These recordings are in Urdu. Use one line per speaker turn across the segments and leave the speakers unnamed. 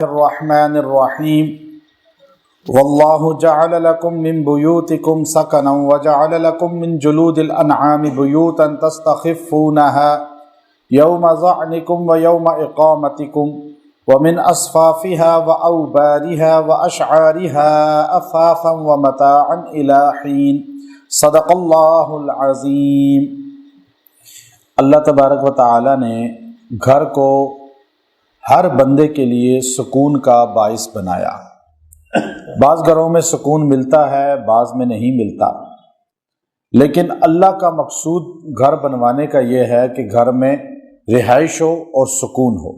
الرحمن الرحیم واللہ جعل لکم من بیوتکم سکنا وجعل لکم من جلود الانعام بیوتا تستخفونها یوم ظعنکم ویوم اقامتکم ومن اصفافها واوبارها واشعارها اثاثا ومتاعا الى حین صدق اللہ العظیم۔ اللہ تبارک و تعالی نے گھر کو ہر بندے کے لیے سکون کا باعث بنایا۔ بعض گھروں میں سکون ملتا ہے، بعض میں نہیں ملتا، لیکن اللہ کا مقصود گھر بنوانے کا یہ ہے کہ گھر میں رہائش ہو اور سکون ہو۔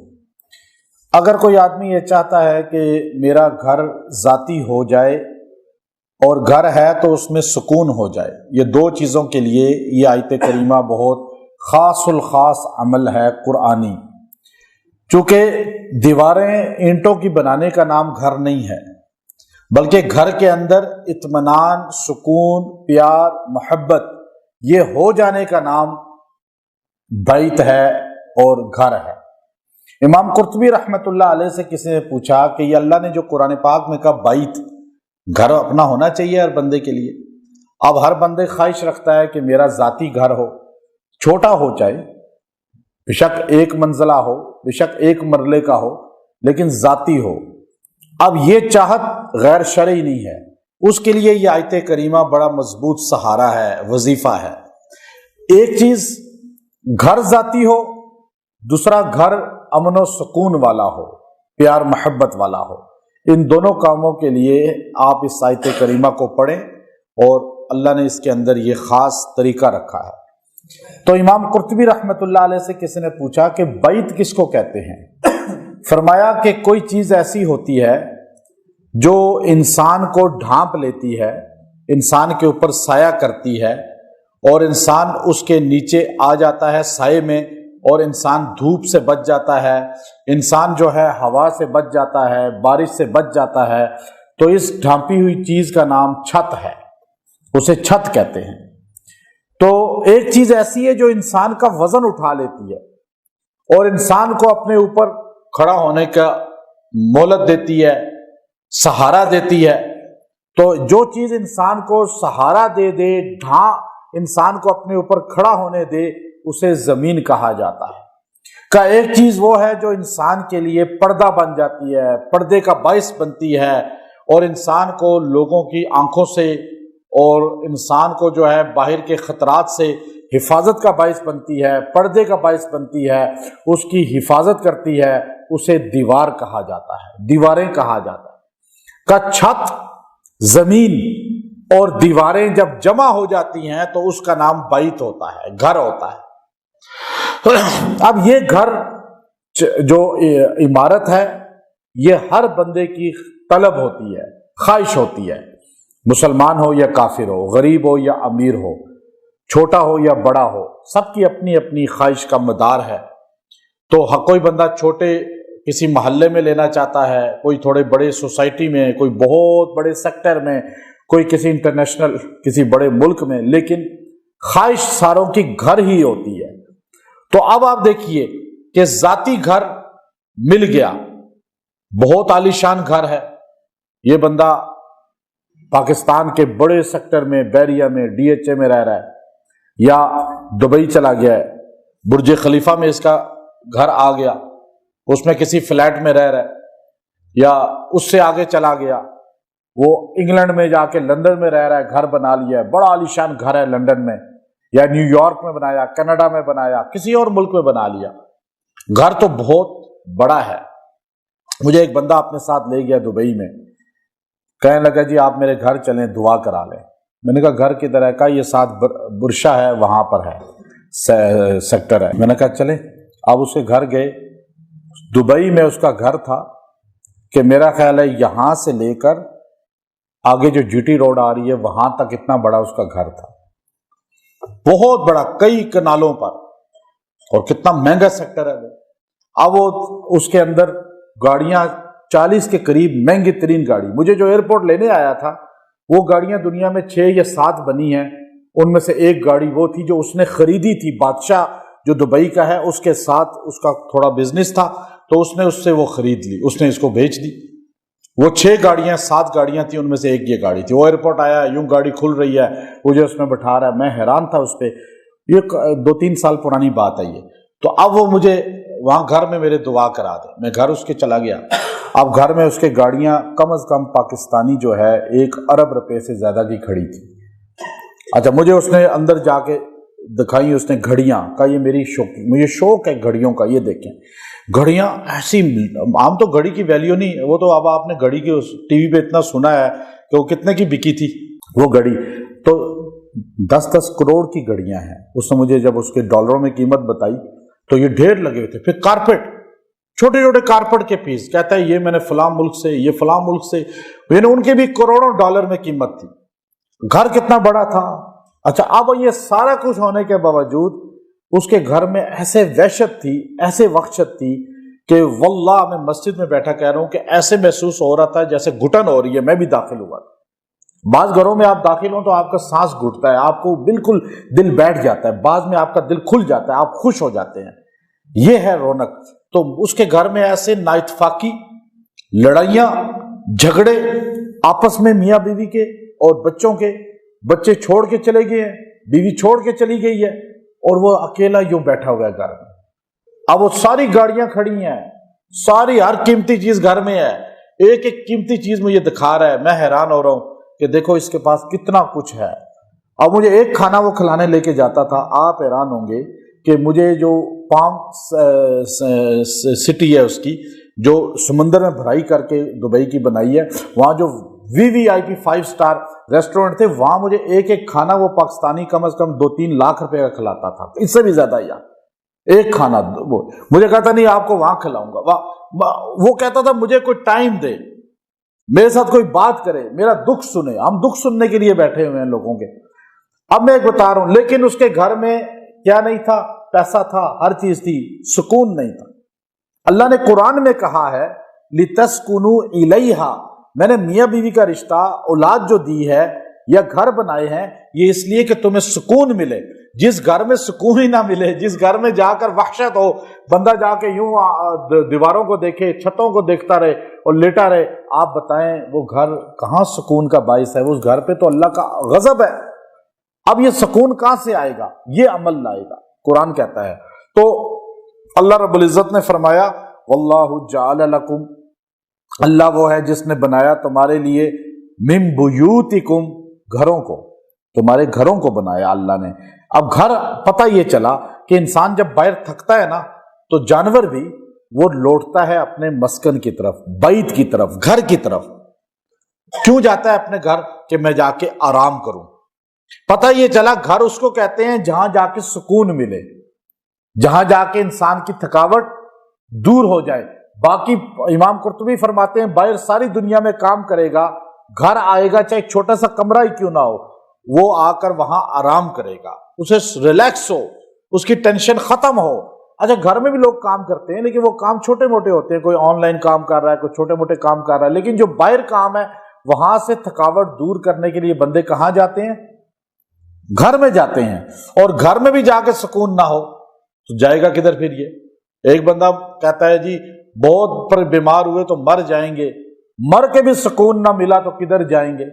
اگر کوئی آدمی یہ چاہتا ہے کہ میرا گھر ذاتی ہو جائے اور گھر ہے تو اس میں سکون ہو جائے، یہ دو چیزوں کے لیے یہ آیت کریمہ بہت خاص الخاص عمل ہے قرآنی۔ چونکہ دیواریں اینٹوں کی بنانے کا نام گھر نہیں ہے، بلکہ گھر کے اندر اطمینان، سکون، پیار، محبت یہ ہو جانے کا نام بیت ہے اور گھر ہے۔ امام قرطبی رحمۃ اللہ علیہ سے کسی نے پوچھا کہ یہ اللہ نے جو قرآن پاک میں کہا بیت، گھر اپنا ہونا چاہیے ہر بندے کے لیے۔ اب ہر بندے خواہش رکھتا ہے کہ میرا ذاتی گھر ہو، چھوٹا ہو چاہے، بے شک ایک منزلہ ہو، بے شک ایک مرلے کا ہو، لیکن ذاتی ہو۔ اب یہ چاہت غیر شرعی نہیں ہے، اس کے لیے یہ آیت کریمہ بڑا مضبوط سہارا ہے، وظیفہ ہے۔ ایک چیز گھر ذاتی ہو، دوسرا گھر امن و سکون والا ہو، پیار محبت والا ہو۔ ان دونوں کاموں کے لیے آپ اس آیت کریمہ کو پڑھیں، اور اللہ نے اس کے اندر یہ خاص طریقہ رکھا ہے۔ تو امام قرطبی رحمۃ اللہ علیہ سے کسی نے پوچھا کہ بیت کس کو کہتے ہیں؟ فرمایا کہ کوئی چیز ایسی ہوتی ہے جو انسان کو ڈھانپ لیتی ہے، انسان کے اوپر سایہ کرتی ہے، اور انسان اس کے نیچے آ جاتا ہے سائے میں، اور انسان دھوپ سے بچ جاتا ہے، انسان جو ہے ہوا سے بچ جاتا ہے، بارش سے بچ جاتا ہے۔ تو اس ڈھانپی ہوئی چیز کا نام چھت ہے، اسے چھت کہتے ہیں۔ تو ایک چیز ایسی ہے جو انسان کا وزن اٹھا لیتی ہے اور انسان کو اپنے اوپر کھڑا ہونے کا مہلت دیتی ہے، سہارا دیتی ہے۔ تو جو چیز انسان کو سہارا دے دے، انسان کو اپنے اوپر کھڑا ہونے دے، اسے زمین کہا جاتا ہے۔ کا ایک چیز وہ ہے جو انسان کے لیے پردہ بن جاتی ہے، پردے کا باعث بنتی ہے، اور انسان کو لوگوں کی آنکھوں سے اور انسان کو جو ہے باہر کے خطرات سے حفاظت کا باعث بنتی ہے، پردے کا باعث بنتی ہے، اس کی حفاظت کرتی ہے، اسے دیوار کہا جاتا ہے، دیواریں کہا جاتا ہے۔ کا چھت، زمین اور دیواریں جب جمع ہو جاتی ہیں تو اس کا نام بیت ہوتا ہے، گھر ہوتا ہے۔ اب یہ گھر جو عمارت ہے، یہ ہر بندے کی طلب ہوتی ہے، خواہش ہوتی ہے، مسلمان ہو یا کافر ہو، غریب ہو یا امیر ہو، چھوٹا ہو یا بڑا ہو، سب کی اپنی اپنی خواہش کا مدار ہے۔ تو کوئی بندہ چھوٹے کسی محلے میں لینا چاہتا ہے، کوئی تھوڑے بڑے سوسائٹی میں، کوئی بہت بڑے سیکٹر میں، کوئی کسی انٹرنیشنل کسی بڑے ملک میں، لیکن خواہش ساروں کی گھر ہی ہوتی ہے۔ تو اب آپ دیکھیے کہ ذاتی گھر مل گیا، بہت عالیشان گھر ہے، یہ بندہ پاکستان کے بڑے سیکٹر میں، بیریا میں، ڈی ایچ اے میں رہ رہا ہے، یا دبئی چلا گیا ہے، برج خلیفہ میں اس کا گھر آ گیا، اس میں کسی فلیٹ میں رہ رہا ہے، یا اس سے آگے چلا گیا، وہ انگلینڈ میں جا کے لندن میں رہ رہا ہے، گھر بنا لیا ہے، بڑا عالیشان گھر ہے لندن میں، یا نیو یارک میں بنایا، کینیڈا میں بنایا، کسی اور ملک میں بنا لیا۔ گھر تو بہت بڑا ہے۔ مجھے ایک بندہ اپنے ساتھ لے گیا دبئی میں، کہنے لگا جی آپ میرے گھر چلیں، دعا کرا لیں۔ میں نے کہا گھر کدھر ہے؟ کہا یہ ساتھ برشا ہے، وہاں پر ہے، سیکٹر ہے۔ میں نے کہا چلیں۔ اب اس کے گھر گئے، دبئی میں اس کا گھر تھا کہ میرا خیال ہے یہاں سے لے کر آگے جو جی ٹی روڈ آ رہی ہے وہاں تک اتنا بڑا اس کا گھر تھا، بہت بڑا، کئی کنالوں پر، اور کتنا مہنگا سیکٹر ہے وہ۔ اب وہ اس کے اندر گاڑیاں 40 کے قریب مہنگی ترین گاڑی، مجھے جو ایئرپورٹ لینے آیا تھا وہ گاڑیاں دنیا میں 6 یا 7 بنی ہیں، ان میں سے ایک گاڑی وہ تھی جو اس نے خریدی تھی، بادشاہ جو دبئی کا ہے اس کے ساتھ اس کا تھوڑا بزنس تھا، تو اس نے اس سے وہ خرید لی، اس نے اس کو بیچ دی۔ وہ 6 گاڑیاں 7 گاڑیاں تھیں، ان میں سے ایک یہ گاڑی تھی۔ وہ ایئرپورٹ آیا، یوں گاڑی کھل رہی ہے، مجھے اس میں بٹھا رہا ہے، میں حیران تھا اس پہ۔ یہ 2-3 سال پرانی بات ہے یہ۔ تو اب وہ مجھے وہاں گھر میں میرے دعا کرا دے، میں گھر اس کے چلا گیا۔ اب گھر میں اس کے گاڑیاں کم از کم پاکستانی جو ہے 1 ارب روپے سے زیادہ کی کھڑی تھی۔ اچھا، مجھے اس نے اندر جا کے دکھائی، اس نے گھڑیاں کا، یہ میری شوق، مجھے شوق ہے گھڑیوں کا، یہ دیکھیں گھڑیاں ایسی، عام تو گھڑی کی ویلیو نہیں، وہ تو اب آپ نے گھڑی کے ٹی وی پہ اتنا سنا ہے کہ وہ کتنے کی بکی تھی وہ گھڑی، تو 10-10 کروڑ کی گھڑیاں ہیں۔ اس نے مجھے جب اس کے ڈالروں میں قیمت بتائی تو یہ ڈھیر لگے ہوئے تھے۔ پھر کارپیٹ، چھوٹے چھوٹے کارپیٹ کے پیس، کہتا ہے یہ میں نے فلاں ملک سے، یہ فلاں ملک سے، یعنی ان کے بھی کروڑوں ڈالر میں قیمت تھی۔ گھر کتنا بڑا تھا۔ اچھا، اب یہ سارا کچھ ہونے کے باوجود اس کے گھر میں ایسے وحشت تھی، ایسے وحشت تھی کہ واللہ میں مسجد میں بیٹھا کہہ رہا ہوں کہ ایسے محسوس ہو رہا تھا جیسے گھٹن ہو رہی ہے۔ میں بھی داخل ہوا تھا۔ بعض گھروں میں آپ داخل ہوں تو آپ کا سانس گھٹتا ہے، آپ کو بالکل دل بیٹھ جاتا ہے، بعض میں آپ کا دل کھل جاتا ہے، آپ خوش ہو جاتے ہیں۔ یہ ہے رونق۔ تو اس کے گھر میں ایسے نااتفاقی، لڑائیاں، جھگڑے آپس میں میاں بیوی کے اور بچوں کے، بچے چھوڑ کے چلے گئے ہیں، بیوی چھوڑ کے چلی گئی ہے، اور وہ اکیلا یوں بیٹھا ہوا ہے گھر میں۔ اب وہ ساری گاڑیاں کھڑی ہیں، ساری ہر قیمتی چیز گھر میں ہے، ایک ایک قیمتی چیز مجھے دکھا رہا ہے۔ میں حیران ہو رہا ہوں کہ دیکھو اس کے پاس کتنا کچھ ہے۔ اب مجھے ایک کھانا وہ کھلانے لے کے جاتا تھا، آپ حیران ہوں گے کہ مجھے جو پام سٹی ہے اس کی، جو سمندر میں بھرائی کر کے دبئی کی بنائی ہے، وہاں جو VIP 5 سٹار ریسٹورنٹ تھے، وہاں مجھے ایک ایک کھانا وہ پاکستانی کم از کم 2-3 لاکھ روپے کا کھلاتا تھا، اس سے بھی زیادہ یار ایک کھانا۔ وہ مجھے کہتا نہیں آپ کو وہاں کھلاؤں گا، وہ کہتا تھا مجھے کوئی ٹائم دے، میرے ساتھ کوئی بات کرے، میرا دکھ سنے۔ ہم دکھ سننے کے لیے بیٹھے ہوئے ہیں لوگوں کے۔ اب میں ایک بتا رہا ہوں، لیکن اس کے گھر میں کیا نہیں تھا؟ پیسہ تھا، ہر چیز تھی، سکون نہیں تھا۔ اللہ نے قرآن میں کہا ہے لِتَسْكُنُوا إِلَيْهَا، میں نے میاں بیوی کا رشتہ، اولاد جو دی ہے یا گھر بنائے ہیں، یہ اس لیے کہ تمہیں سکون ملے۔ جس گھر میں سکون ہی نہ ملے، جس گھر میں جا کر وحشت ہو، بندہ جا کے یوں دیواروں کو دیکھے، چھتوں کو دیکھتا رہے اور لیٹا رہے، آپ بتائیں وہ گھر کہاں سکون کا باعث ہے؟ اس گھر پہ تو اللہ کا غضب ہے۔ اب یہ سکون کہاں سے آئے گا؟ یہ عمل لائے گا، قرآن کہتا ہے۔ تو اللہ رب العزت نے فرمایا واللہ جعل لکم، اللہ وہ ہے جس نے بنایا تمہارے لیے من بیوتکم، گھروں کو، تمہارے گھروں کو بنایا اللہ نے۔ اب گھر، پتہ یہ چلا کہ انسان جب باہر تھکتا ہے نا تو جانور بھی وہ لوٹتا ہے اپنے مسکن کی طرف، بیت کی طرف، گھر کی طرف۔ کیوں جاتا ہے اپنے گھر؟ کہ میں جا کے آرام کروں۔ پتہ یہ چلا گھر اس کو کہتے ہیں جہاں جا کے سکون ملے، جہاں جا کے انسان کی تھکاوٹ دور ہو جائے۔ باقی امام قرطبی فرماتے ہیں باہر ساری دنیا میں کام کرے گا، گھر آئے گا چاہے چھوٹا سا کمرہ ہی کیوں نہ ہو، وہ آ کر وہاں آرام کرے گا، اسے ریلیکس ہو، اس کی ٹینشن ختم ہو۔ اچھا، گھر میں بھی لوگ کام کرتے ہیں لیکن وہ کام چھوٹے موٹے ہوتے ہیں، کوئی آن لائن کام کر رہا ہے، کوئی چھوٹے موٹے کام کر رہا ہے، لیکن جو باہر کام ہے وہاں سے تھکاوٹ دور کرنے کے لیے بندے کہاں جاتے ہیں؟ گھر میں جاتے ہیں۔ اور گھر میں بھی جا کے سکون نہ ہو تو جائے گا کدھر پھر؟ یہ ایک بندہ کہتا ہے جی بہت پر بیمار ہوئے تو مر جائیں گے، مر کے بھی سکون نہ ملا تو کدھر جائیں گے؟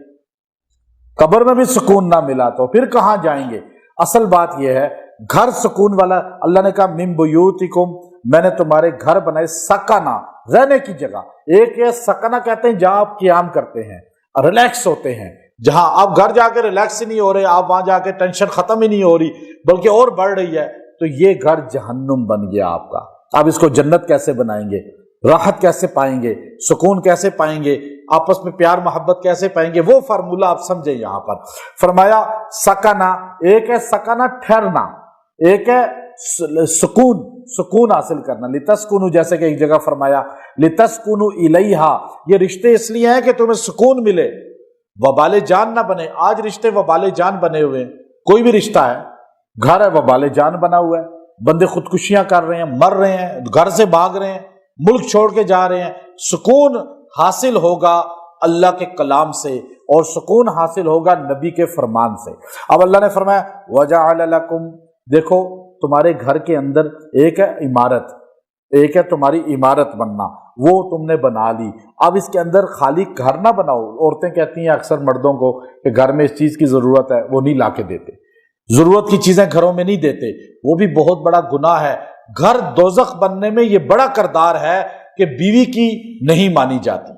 قبر میں بھی سکون نہ ملا تو پھر کہاں جائیں گے؟ اصل بات یہ ہے گھر سکون والا۔ اللہ نے کہا من بیوتکم، میں نے تمہارے گھر بنائے، سکنا، رہنے کی جگہ۔ ایک ہے سکنا کہتے ہیں جہاں آپ قیام کرتے ہیں، ریلیکس ہوتے ہیں، جہاں آپ گھر جا کے ریلیکس ہی نہیں ہو رہے، آپ وہاں جا کے ٹینشن ختم ہی نہیں ہو رہی بلکہ اور بڑھ رہی ہے، تو یہ گھر جہنم بن گیا آپ کا۔ اب اس کو جنت کیسے بنائیں گے؟ راحت کیسے پائیں گے؟ سکون کیسے پائیں گے؟ آپس میں پیار محبت کیسے پائیں گے؟ وہ فارمولہ آپ سمجھیں یہاں پر۔ فرمایا سکنا، ایک ہے سکنا ٹھہرنا، ایک ہے سکون، سکون حاصل کرنا۔ لتسکنو، جیسے کہ ایک جگہ فرمایا لتسکنو الیہا، یہ رشتے اس لیے ہیں کہ تمہیں سکون ملے، وبال جان نہ بنے۔ آج رشتے وبال جان بنے ہوئے ہیں، کوئی بھی رشتہ ہے، گھر ہے وبال جان بنا ہوا ہے، بندے خودکشیاں کر رہے ہیں، مر رہے ہیں، گھر سے بھاگ رہے ہیں، ملک چھوڑ کے جا رہے ہیں۔ سکون حاصل ہوگا اللہ کے کلام سے، اور سکون حاصل ہوگا نبی کے فرمان سے۔ اب اللہ نے فرمایا وَجَعَلَ لَكُمْ، دیکھو تمہارے گھر کے اندر ایک ہے عمارت، ایک ہے تمہاری عمارت بننا، وہ تم نے بنا لی، اب اس کے اندر خالی گھر نہ بناؤ۔ عورتیں کہتی ہیں اکثر مردوں کو کہ گھر میں اس چیز کی ضرورت ہے، وہ نہیں لا کے دیتے، ضرورت کی چیزیں گھروں میں نہیں دیتے، وہ بھی بہت بڑا گناہ ہے۔ گھر دوزخ بننے میں یہ بڑا کردار ہے کہ بیوی کی نہیں مانی جاتی،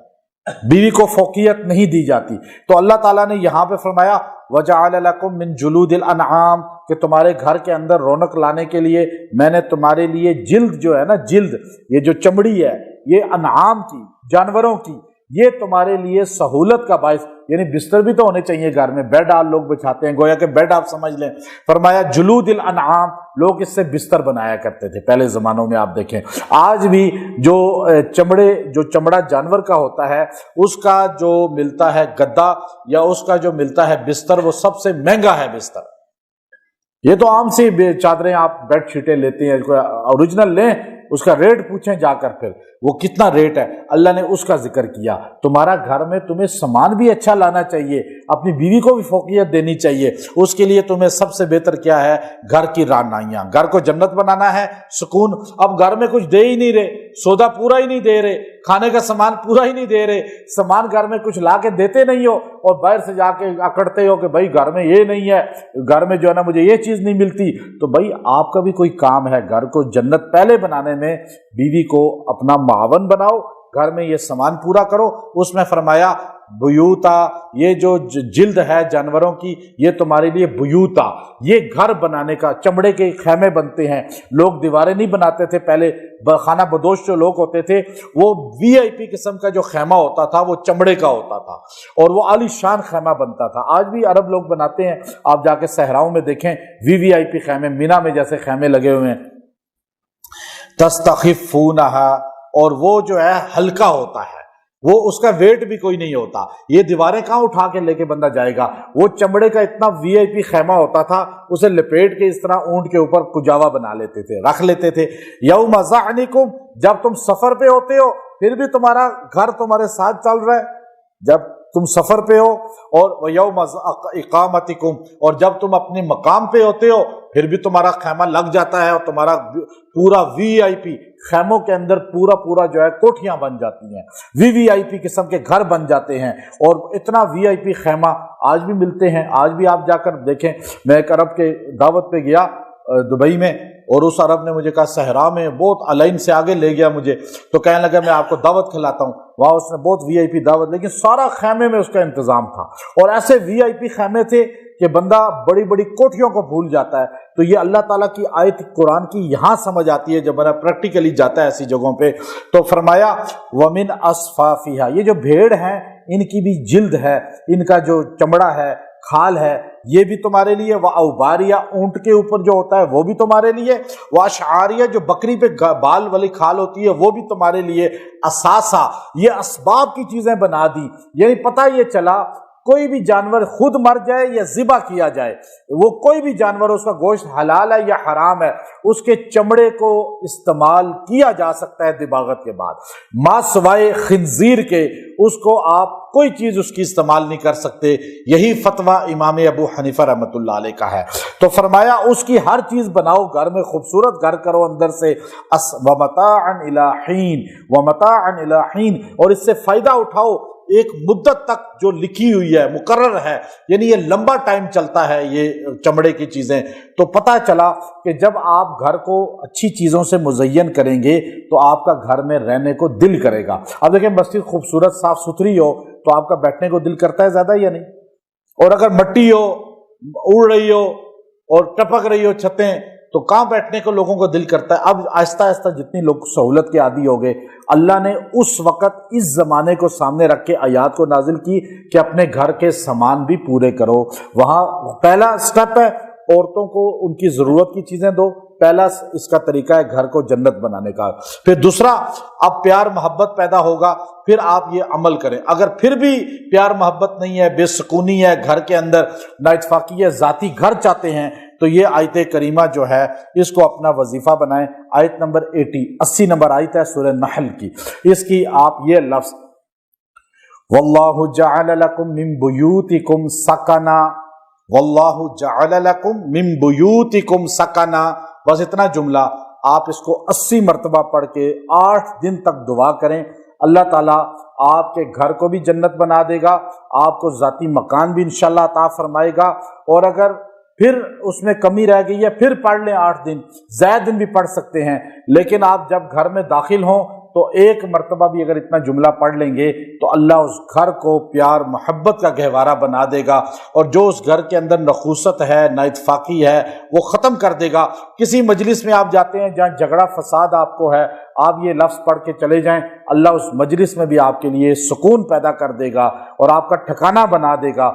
بیوی کو فوقیت نہیں دی جاتی۔ تو اللہ تعالیٰ نے یہاں پہ فرمایا وَجَعَلَ لَكُم مِّن جُلُودِ الْأَنْعَامِ کہ تمہارے گھر کے اندر رونق لانے کے لیے میں نے تمہارے لیے جلد جو ہے نا، جلد یہ جو چمڑی ہے، یہ انعام کی، جانوروں کی، یہ تمہارے لیے سہولت کا باعث، یعنی بستر بھی تو ہونے چاہیے گھر میں، بیڈ آپ لوگ بچھاتے ہیں، گویا کہ بیڈ آپ سمجھ لیں۔ فرمایا جلود الانعام، لوگ اس سے بستر بنایا کرتے تھے پہلے زمانوں میں۔ آپ دیکھیں آج بھی جو چمڑا جانور کا ہوتا ہے، اس کا جو ملتا ہے گدا یا اس کا جو ملتا ہے بستر، وہ سب سے مہنگا ہے بستر۔ یہ تو عام سی چادریں آپ بیڈ شیٹیں لیتے ہیں، اوریجنل لیں، اس کا ریٹ پوچھیں جا کر، پھر وہ کتنا ریٹ ہے، اللہ نے اس کا ذکر کیا۔ تمہارا گھر میں تمہیں سامان بھی اچھا لانا چاہیے، اپنی بیوی کو بھی فوقیت دینی چاہیے، اس کے لیے تمہیں سب سے بہتر کیا ہے؟ گھر کی رعنائیاں، گھر کو جنت بنانا ہے، سکون۔ اب گھر میں کچھ دے ہی نہیں رہے، سودا پورا ہی نہیں دے رہے، کھانے کا سامان پورا ہی نہیں دے رہے، سامان گھر میں کچھ لا کے دیتے نہیں ہو، اور باہر سے جا کے اکڑتے ہو کہ بھائی گھر میں یہ نہیں ہے، گھر میں جو ہے نا مجھے یہ چیز نہیں ملتی، تو بھائی آپ کا بھی کوئی کام ہے۔ گھر کو جنت پہلے بنانے میں بیوی کو اپنا معاون بناؤ، گھر میں یہ سامان پورا کرو۔ اس میں فرمایا بیوتا، یہ جو جلد ہے جانوروں کی، یہ تمہارے لیے بیوتا، یہ گھر بنانے کا، چمڑے کے خیمے بنتے ہیں۔ لوگ دیواریں نہیں بناتے تھے پہلے، خانہ بدوش جو لوگ ہوتے تھے وہ وی آئی پی قسم کا جو خیمہ ہوتا تھا وہ چمڑے کا ہوتا تھا، اور وہ عالی شان خیمہ بنتا تھا۔ آج بھی عرب لوگ بناتے ہیں، آپ جا کے صحراؤں میں دیکھیں وی آئی پی خیمے، مینا میں جیسے خیمے لگے ہوئے ہیں۔ تستخفونہا، اور وہ جو ہے ہلکا ہوتا ہے، وہ اس کا ویٹ بھی کوئی نہیں ہوتا، یہ دیواریں کہاں اٹھا کے لے کے بندہ جائے گا۔ وہ چمڑے کا اتنا وی آئی پی خیمہ ہوتا تھا، اسے لپیٹ کے اس طرح اونٹ کے اوپر کجاوا بنا لیتے تھے، رکھ لیتے تھے۔ یوم ظعنکم، جب تم سفر پہ ہوتے ہو پھر بھی تمہارا گھر تمہارے ساتھ چل رہا ہے، جب تم سفر پہ ہو، اور یوم اقامتکم، اور جب تم اپنے مقام پہ ہوتے ہو پھر بھی تمہارا خیمہ لگ جاتا ہے، اور تمہارا پورا وی آئی پی خیموں کے اندر پورا جو ہے کوٹھیاں بن جاتی ہیں، وی آئی پی قسم کے گھر بن جاتے ہیں۔ اور اتنا وی آئی پی خیمہ آج بھی ملتے ہیں، آج بھی آپ جا کر دیکھیں۔ میں ایک عرب کے دعوت پہ گیا دبئی میں، اور اس عرب نے مجھے کہا صحرا میں، بہت الائن سے آگے لے گیا مجھے، تو کہنے لگا میں آپ کو دعوت کھلاتا ہوں۔ وہاں اس نے بہت وی آئی پی دعوت، لیکن سارا خیمے میں اس کا انتظام تھا، اور ایسے وی آئی پی خیمے تھے کہ بندہ بڑی بڑی کوٹھیوں کو بھول جاتا ہے۔ تو یہ اللہ تعالیٰ کی آیت قرآن کی یہاں سمجھ آتی ہے جب بندہ پریکٹیکلی جاتا ہے ایسی جگہوں پہ۔ تو فرمایا وَمِنْ أَصْفَافِهَا، یہ جو بھیڑ ہیں ان کی بھی جلد ہے، ان کا جو چمڑا ہے، کھال ہے، یہ بھی تمہارے لیے۔ وَأَوْبَارِيَ، اونٹ کے اوپر جو ہوتا ہے وہ بھی تمہارے لیے۔ وَأَشْعَارِيَ، جو بکری پہ بال والی کھال ہوتی ہے وہ بھی تمہارے لیے۔ اساسا، یہ اسباب کی چیزیں بنا دی، یعنی پتہ یہ چلا کوئی بھی جانور خود مر جائے یا ذبح کیا جائے، وہ کوئی بھی جانور، اس کا گوشت حلال ہے یا حرام ہے، اس کے چمڑے کو استعمال کیا جا سکتا ہے دباغت کے بعد، ما سوائے خنزیر کے اس کو آپ کوئی چیز اس کی استعمال نہیں کر سکتے۔ یہی فتویٰ امام ابو حنیفہ رحمۃ اللہ علیہ کا ہے۔ تو فرمایا اس کی ہر چیز بناؤ، گھر میں خوبصورت گھر کرو اندر سے۔ وَمَتَاعًا إِلَىٰ حِينٍ، وَمَتَاعًا إِلَىٰ حِينٍ، اور اس سے فائدہ اٹھاؤ ایک مدت تک جو لکھی ہوئی ہے، مقرر ہے، یعنی یہ لمبا ٹائم چلتا ہے یہ چمڑے کی چیزیں۔ تو پتہ چلا کہ جب آپ گھر کو اچھی چیزوں سے مزین کریں گے تو آپ کا گھر میں رہنے کو دل کرے گا۔ اب دیکھیں مسجد خوبصورت صاف ستھری ہو تو آپ کا بیٹھنے کو دل کرتا ہے زیادہ یا نہیں؟ اور اگر مٹی ہو، اڑ رہی ہو اور ٹپک رہی ہو چھتیں، تو کہاں بیٹھنے کو لوگوں کو دل کرتا ہے؟ اب آہستہ آہستہ جتنی لوگ سہولت کے عادی ہو گئے، اللہ نے اس وقت اس زمانے کو سامنے رکھ کے آیات کو نازل کی کہ اپنے گھر کے سامان بھی پورے کرو۔ وہاں پہلا سٹیپ ہے عورتوں کو ان کی ضرورت کی چیزیں دو، پہلا اس کا طریقہ ہے گھر کو جنت بنانے کا۔ پھر دوسرا، اب پیار محبت پیدا ہوگا، پھر آپ یہ عمل کریں۔ اگر پھر بھی پیار محبت نہیں ہے، بے سکونی ہے گھر کے اندر، نا اتفاقی ہے، ذاتی گھر چاہتے ہیں، تو یہ آیت کریمہ جو ہے اس کو اپنا وظیفہ بنائیں۔ آیت نمبر 80 نمبر آیت ہے سورہ نحل کی، اس کی آپ یہ لفظ واللہ جعل لکم من بیوتکم سکنا، واللہ جعل لکم من بیوتکم سکنا، بس اتنا جملہ آپ اس کو 80 مرتبہ پڑھ کے 8 دن تک دعا کریں، اللہ تعالیٰ آپ کے گھر کو بھی جنت بنا دے گا، آپ کو ذاتی مکان بھی انشاءاللہ عطا فرمائے گا۔ اور اگر پھر اس میں کمی رہ گئی ہے پھر پڑھ لیں 8 دن، زائد دن بھی پڑھ سکتے ہیں، لیکن آپ جب گھر میں داخل ہوں تو 1 مرتبہ بھی اگر اتنا جملہ پڑھ لیں گے تو اللہ اس گھر کو پیار محبت کا گہوارہ بنا دے گا، اور جو اس گھر کے اندر نخوست ہے، نااتفاقی ہے، وہ ختم کر دے گا۔ کسی مجلس میں آپ جاتے ہیں جہاں جھگڑا فساد آپ کو ہے، آپ یہ لفظ پڑھ کے چلے جائیں، اللہ اس مجلس میں بھی آپ کے لیے سکون پیدا کر دے گا اور آپ کا ٹھکانہ بنا دے گا۔